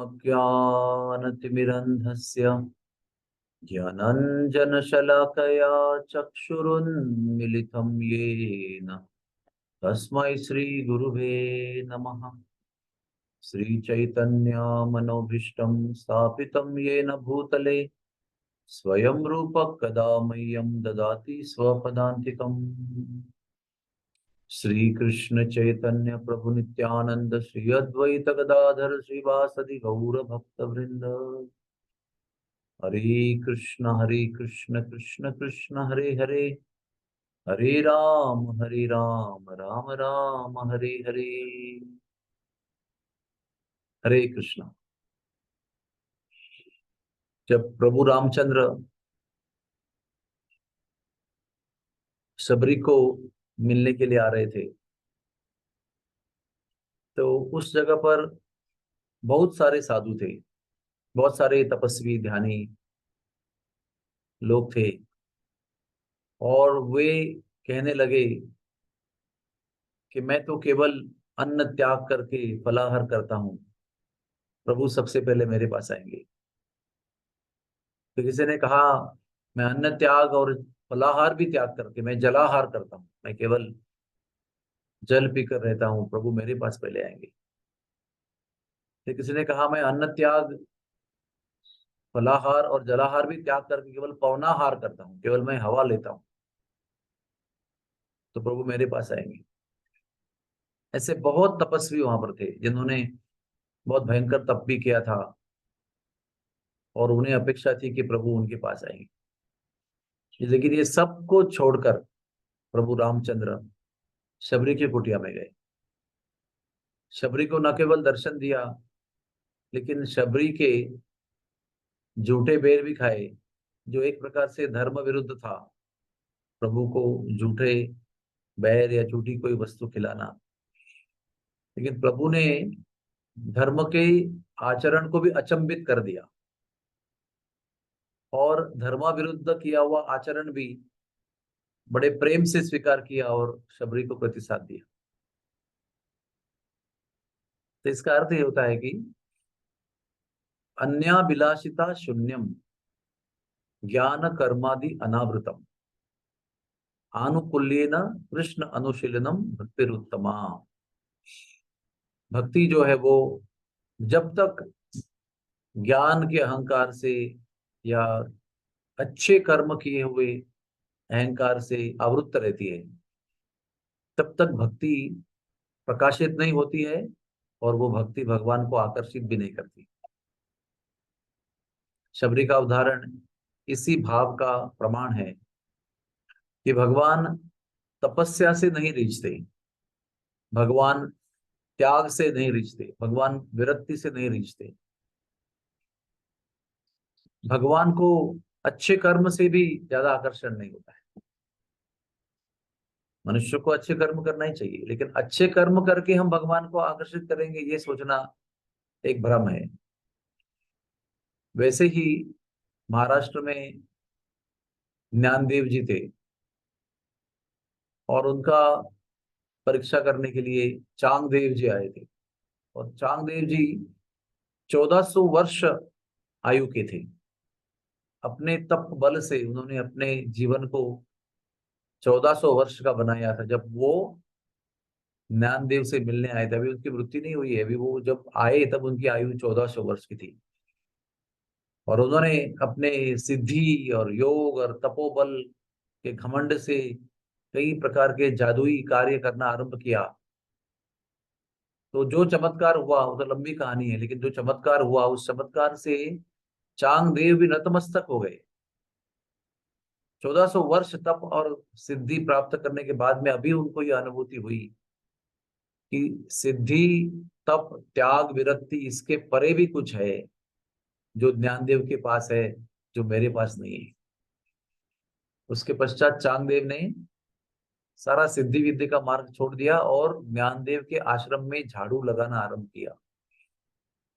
अज्ञानतिमिरन्धस्य ज्ञानाञ्जनशलाकया चक्षुरुन्मिलितं येन तस्मै श्रीगुरुवे नमः। श्रीचैतन्यमनोभीष्टं स्थापितं येन भूतले स्वयं रूपः कदा मह्यं ददाति स्वपदान्तिकम्। श्री कृष्ण चैतन्य प्रभु नित्यानंद श्री अद्वैत गदाधर श्रीवासदि गौर भक्त वृंद। हरे कृष्ण कृष्ण कृष्ण हरे हरे, हरे राम राम राम हरे हरे। हरे कृष्ण। जब प्रभु रामचंद्र सबरी को मिलने के लिए आ रहे थे तो उस जगह पर बहुत सारे साधु थे, बहुत सारे तपस्वी ध्यानी लोग थे और वे कहने लगे कि मैं तो केवल अन्न त्याग करके फलाहार करता हूं, प्रभु सबसे पहले मेरे पास आएंगे। तो किसी ने कहा मैं अन्न त्याग और फलाहार भी त्याग करके मैं जलाहार करता हूं, मैं केवल जल पीकर रहता हूं, प्रभु मेरे पास पहले आएंगे। फिर किसी ने कहा मैं अन्न त्याग फलाहार और जलाहार भी त्याग करके केवल पवनाहार करता हूं, केवल मैं हवा लेता हूं, तो प्रभु मेरे पास आएंगे। ऐसे बहुत तपस्वी वहां पर थे जिन्होंने बहुत भयंकर तप भी किया था और उन्हें अपेक्षा थी कि प्रभु उनके पास आएंगे। लेकिन ये सबको छोड़कर प्रभु रामचंद्र शबरी की कुटिया में गए। शबरी को न केवल दर्शन दिया लेकिन शबरी के झूठे बेर भी खाए, जो एक प्रकार से धर्म विरुद्ध था, प्रभु को झूठे बैर या झूठी कोई वस्तु खिलाना। लेकिन प्रभु ने धर्म के आचरण को भी अचंभित कर दिया और धर्म विरुद्ध किया हुआ आचरण भी बड़े प्रेम से स्वीकार किया और शबरी को प्रतिसाद दिया। तो इसका अर्थ ये होता है कि अन्याभिलाषिता शून्यम ज्ञान कर्मादि अनावृतम आनुकूल्येन कृष्ण अनुशीलनम भक्तिरुत्तमा। भक्ति जो है वो जब तक ज्ञान के अहंकार से या अच्छे कर्म किए हुए अहंकार से आवृत्त रहती है, तब तक भक्ति प्रकाशित नहीं होती है और वो भक्ति भगवान को आकर्षित भी नहीं करती। शबरी का उदाहरण इसी भाव का प्रमाण है कि भगवान तपस्या से नहीं रिझते, भगवान त्याग से नहीं रिझते, भगवान विरक्ति से नहीं रिझते। भगवान को अच्छे कर्म से भी ज्यादा आकर्षण नहीं होता है। मनुष्य को अच्छे कर्म करना ही चाहिए, लेकिन अच्छे कर्म करके हम भगवान को आकर्षित करेंगे ये सोचना एक भ्रम है। वैसे ही महाराष्ट्र में ज्ञानदेव जी थे और उनका परीक्षा करने के लिए चांगदेव जी आए थे। और चांगदेव जी 1400 वर्ष आयु के थे। अपने तप बल से उन्होंने अपने जीवन को 1400 वर्ष का बनाया था। जब वो ज्ञानदेव से मिलने आए थे, अभी उनकी मृत्यु नहीं हुई है, अभी वो जब आए तब उनकी आयु 1400 वर्ष की थी। और उन्होंने अपने सिद्धि और योग और तपोबल के घमंड से कई प्रकार के जादुई कार्य करना आरंभ किया। तो जो चमत्कार हुआ वो तो लंबी कहानी है, लेकिन जो चमत्कार हुआ उस चमत्कार से चांगदेव भी नतमस्तक हो गए। 1400 वर्ष तप और सिद्धि प्राप्त करने के बाद में अभी उनको यह अनुभूति हुई कि सिद्धि, तप, त्याग, विरक्ति इसके परे भी कुछ है जो ज्ञानदेव के पास है, जो मेरे पास नहीं है। उसके पश्चात चांगदेव ने सारा सिद्धि विद्या का मार्ग छोड़ दिया और ज्ञानदेव के आश्रम में झाड़ू लगाना आरंभ किया।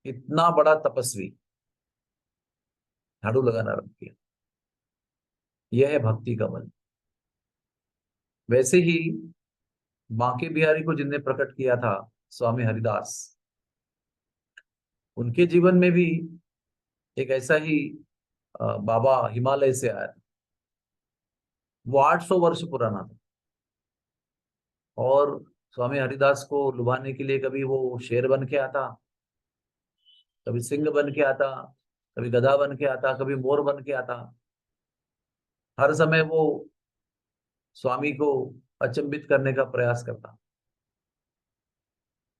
इतना बड़ा तपस्वी झाड़ू लगाना आरंभ किया। यह है भक्ति का बल। वैसे ही बांके बिहारी को जिनने प्रकट किया था स्वामी हरिदास, उनके जीवन में भी एक ऐसा ही बाबा हिमालय से आया था। वो 800 वर्ष पुराना था, और स्वामी हरिदास को लुभाने के लिए कभी वो शेर बन के आता, कभी सिंह बन के आता, कभी गधा बन के आता, कभी मोर बन के आता। हर समय वो स्वामी को अचंभित करने का प्रयास करता।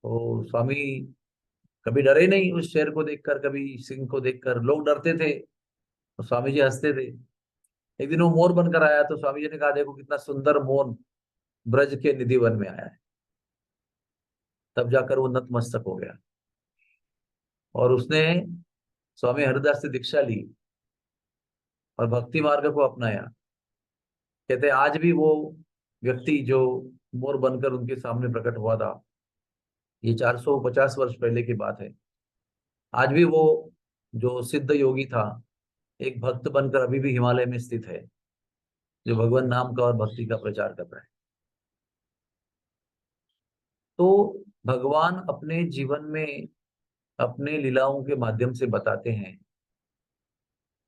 तो स्वामी कभी डरे नहीं उस शेर को देखकर, कभी सिंह को देखकर। लोग डरते थे तो स्वामी जी हंसते थे। एक दिन वो मोर बनकर आया तो स्वामी जी ने कहा, देखो कितना सुंदर मोर ब्रज के निधि वन में आया है। तब जाकर वो नतमस्तक हो गया, और उसने स्वामी हरिदास से दीक्षा ली और भक्ति मार्ग को अपनाया। कहते हैं आज भी वो व्यक्ति जो मोर बनकर उनके सामने प्रकट हुआ था, ये 450 वर्ष पहले की बात है, आज भी वो जो सिद्ध योगी था एक भक्त बनकर अभी भी हिमालय में स्थित है, जो भगवान नाम का और भक्ति का प्रचार कर रहा है। तो भगवान अपने जीवन में अपने लीलाओं के माध्यम से बताते हैं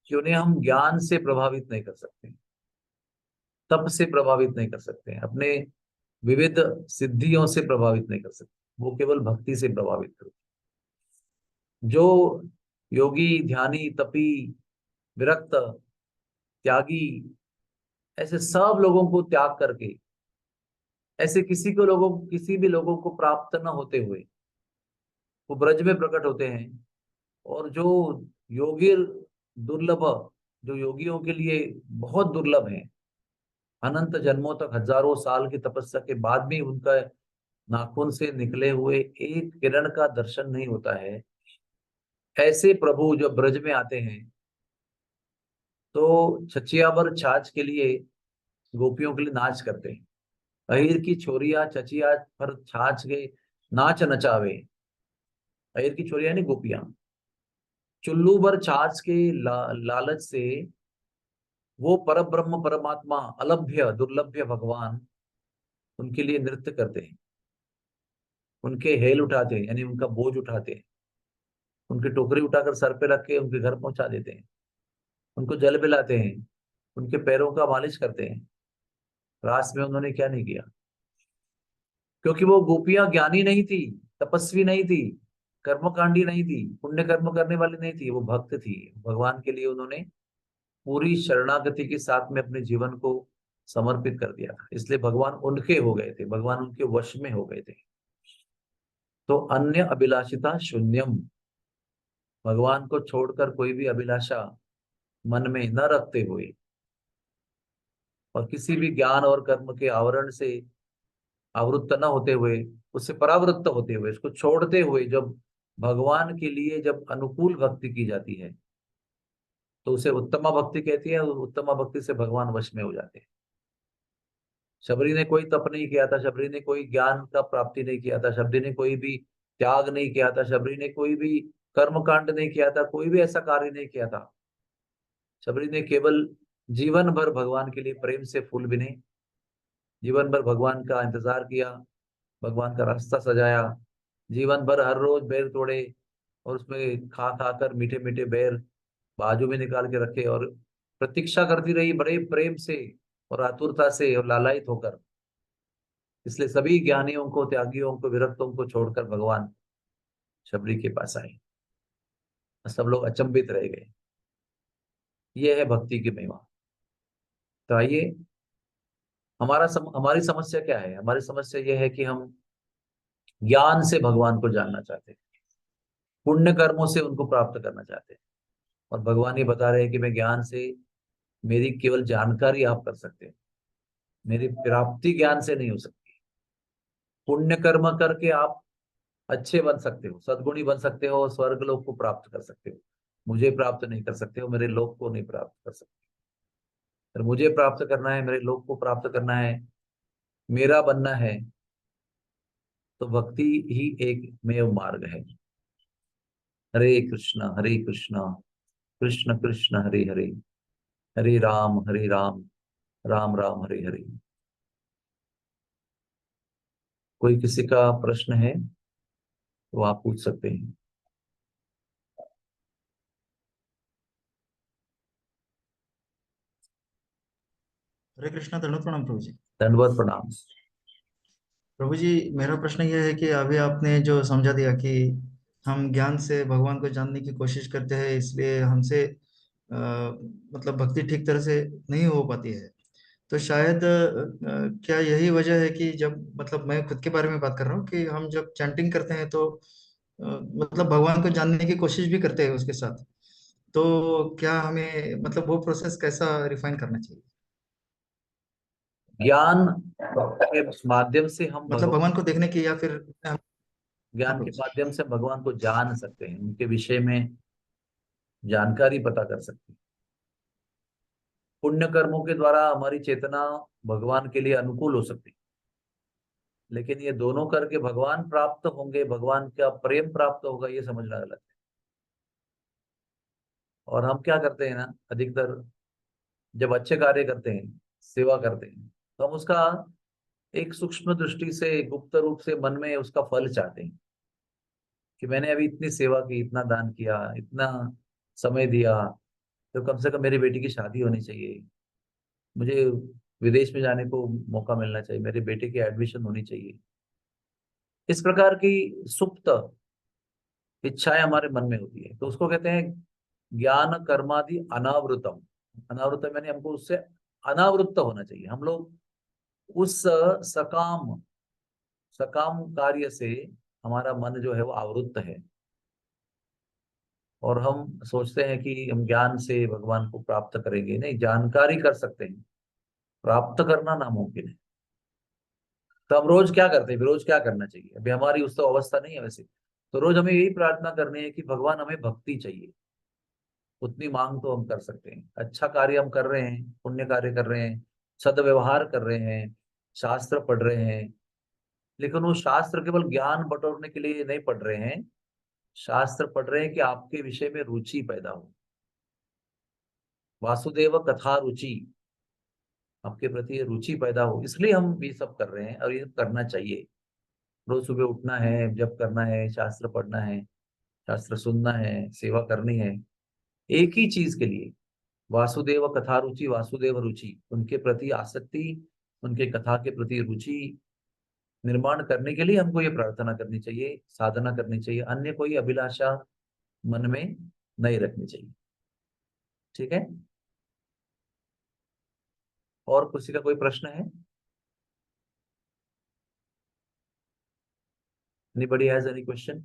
कि उन्हें हम ज्ञान से प्रभावित नहीं कर सकते, तप से प्रभावित नहीं कर सकते, अपने विविध सिद्धियों से प्रभावित नहीं कर सकते। वो केवल भक्ति से प्रभावित करते। जो योगी, ध्यानी, तपी, विरक्त, त्यागी, ऐसे सब लोगों को त्याग करके, ऐसे किसी भी लोगों को प्राप्त न होते हुए वो ब्रज में प्रकट होते हैं। और जो योगी दुर्लभ, जो योगियों के लिए बहुत दुर्लभ है, अनंत जन्मों तक, हजारों साल की तपस्या के बाद भी उनका नाखून से निकले हुए एक किरण का दर्शन नहीं होता है, ऐसे प्रभु जब ब्रज में आते हैं तो छछियाबर छाछ के लिए गोपियों के लिए नाच करते हैं। अहिर की छोरिया चचिया पर छाछ के नाच नचावे। अहिर की छोरिया यानी गोपियां चुल्लू भर छाछ के लालच से वो परब्रह्म परमात्मा अलभ्य दुर्लभ्य भगवान उनके लिए नृत्य करते हैं, उनके हेल उठाते हैं, यानी उनका बोझ उठाते हैं, उनकी टोकरी उठाकर सर पे रख के उनके घर पहुंचा देते हैं, उनको जल पिलाते हैं, उनके पैरों का मालिश करते हैं। रास में उन्होंने क्या नहीं किया, क्योंकि वो गोपियां ज्ञानी नहीं थी, तपस्वी नहीं थी, कर्मकांडी नहीं थी, पुण्य कर्म करने वाली नहीं थी, वो भक्त थी। भगवान के लिए उन्होंने पूरी शरणागति के साथ में अपने जीवन को समर्पित कर दिया था, इसलिए भगवान उनके हो गए थे, भगवान उनके वश में हो गए थे। तो अन्य अभिलाषिता शून्यम, भगवान को छोड़कर कोई भी अभिलाषा मन में न रखते हुए और किसी भी ज्ञान और कर्म के आवरण से आवृत्त न होते हुए, उससे परावृत्त होते हुए, उसको छोड़ते हुए, जब भगवान के लिए जब अनुकूल भक्ति की जाती है तो उसे उत्तमा भक्ति कहती है। और उत्तमा भक्ति से भगवान वश में हो जाते हैं। शबरी ने कोई तप नहीं किया था, शबरी ने कोई ज्ञान का प्राप्ति नहीं किया था, शबरी ने कोई भी त्याग नहीं किया था, शबरी ने कोई भी कर्म कांड नहीं किया था, कोई भी ऐसा कार्य नहीं किया था। शबरी ने केवल जीवन भर भगवान के लिए प्रेम से फूल बिने, जीवन भर भगवान का इंतजार किया, भगवान का रास्ता सजाया, जीवन भर हर रोज बेर तोड़े और उसमें खा खा कर मीठे मीठे बेर बाजू में निकाल के रखे, और प्रतीक्षा करती रही बड़े प्रेम से और आतुरता से और लालायित होकर। इसलिए सभी ज्ञानियों को, त्यागियों को, विरक्तों को छोड़कर भगवान शबरी के पास आए। सब लोग अचंभित रह गए। ये है भक्ति की महिमा। तो आइए, हमारी समस्या क्या है? हमारी समस्या यह है कि हम ज्ञान से भगवान को जानना चाहते हैं, पुण्य कर्मों से उनको प्राप्त करना चाहते हैं। और भगवान ये बता रहे हैं कि मैं ज्ञान से, मेरी केवल जानकारी आप कर सकते हैं, मेरी प्राप्ति ज्ञान से नहीं हो सकती। पुण्य कर्म करके आप अच्छे बन सकते हो, सद्गुणी बन सकते हो, स्वर्ग लोक को प्राप्त कर सकते हो। मुझे प्राप्त नहीं कर सकते हो, मेरे लोक को नहीं प्राप्त कर सकते। अगर मुझे प्राप्त करना है, मेरे लोक को प्राप्त करना है, मेरा बनना है, तो भक्ति ही एक मेव मार्ग है। हरे कृष्णा कृष्ण कृष्ण हरे हरे, हरे राम राम राम हरे हरे। कोई किसी का प्रश्न है तो आप पूछ सकते हैं। हरे कृष्णा, दंडवत प्रणाम प्रभु जी। दंडवत प्रणाम। प्रभु जी, मेरा प्रश्न यह है कि अभी आपने जो समझा दिया कि हम ज्ञान से भगवान को जानने की कोशिश करते हैं, इसलिए हमसे मतलब भक्ति ठीक तरह से नहीं हो पाती है। तो शायद क्या यही वजह है कि जब मतलब मैं खुद के बारे में बात कर रहा हूँ कि हम जब चैंटिंग करते हैं तो मतलब भगवान को जानने की कोशिश भी करते हैं उसके साथ। तो क्या हमें मतलब वो प्रोसेस कैसा रिफाइन करना चाहिए? ज्ञान के माध्यम से हम मतलब भगवान, भगवान को देखने की या फिर हाँ ज्ञान प्रभु के जी। माध्यम से भगवान को जान सकते हैं, उनके विषय में जानकारी पता कर सकते हैं। पुण्य कर्मों के द्वारा हमारी चेतना भगवान के लिए अनुकूल हो सकती है, लेकिन ये दोनों करके भगवान प्राप्त होंगे, भगवान का प्रेम प्राप्त होगा, ये समझना गलत है। और हम क्या करते हैं ना, अधिकतर जब अच्छे कार्य करते हैं, सेवा करते हैं, तो हम उसका एक सूक्ष्म दृष्टि से, गुप्त रूप से मन में उसका फल चाहते हैं कि मैंने अभी इतनी सेवा की, इतना दान किया, इतना समय दिया, तो कम से कम मेरी बेटी की शादी होनी चाहिए, मुझे विदेश में जाने को मौका मिलना चाहिए, मेरे बेटे की एडमिशन होनी चाहिए। इस प्रकार की सुप्त इच्छाएं हमारे मन में होती है, तो उसको कहते हैं ज्ञान कर्मादि अनावृतम। अनावृतम यानी हमको उससे अनावृत्त होना चाहिए। हम लोग उस सकाम सकाम कार्य से हमारा मन जो है वो आवृत्त है, और हम सोचते हैं कि हम ज्ञान से भगवान को प्राप्त करेंगे। नहीं, जानकारी कर सकते हैं, प्राप्त करना नामुमकिन है। तो हम रोज क्या करते हैं, रोज क्या करना चाहिए? अभी हमारी उस तो अवस्था नहीं है वैसे, तो रोज हमें यही प्रार्थना करनी है कि भगवान हमें भक्ति चाहिए। उतनी मांग तो हम कर सकते हैं। अच्छा कार्य हम कर रहे हैं, पुण्य कार्य कर रहे हैं, सदव्यवहार कर रहे हैं, शास्त्र पढ़ रहे हैं, लेकिन वो शास्त्र केवल ज्ञान बटोरने के लिए नहीं पढ़ रहे हैं। शास्त्र पढ़ रहे हैं कि आपके विषय में रुचि पैदा हो, वासुदेव कथा रुचि, आपके प्रति ये रुचि पैदा हो, इसलिए हम ये सब कर रहे हैं, और ये करना चाहिए। रोज सुबह उठना है, जप करना है, शास्त्र पढ़ना है, शास्त्र सुनना है, सेवा करनी है, एक ही चीज के लिए, वासुदेव कथा रुचि, वासुदेव रुचि, उनके प्रति आसक्ति, उनके कथा के प्रति रुचि निर्माण करने के लिए हमको ये प्रार्थना करनी चाहिए, साधना करनी चाहिए। अन्य कोई अभिलाषा मन में नहीं रखनी चाहिए। ठीक है? और किसी का कोई प्रश्न है? Anybody has any question?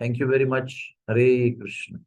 Thank you very much. Hare Krishna.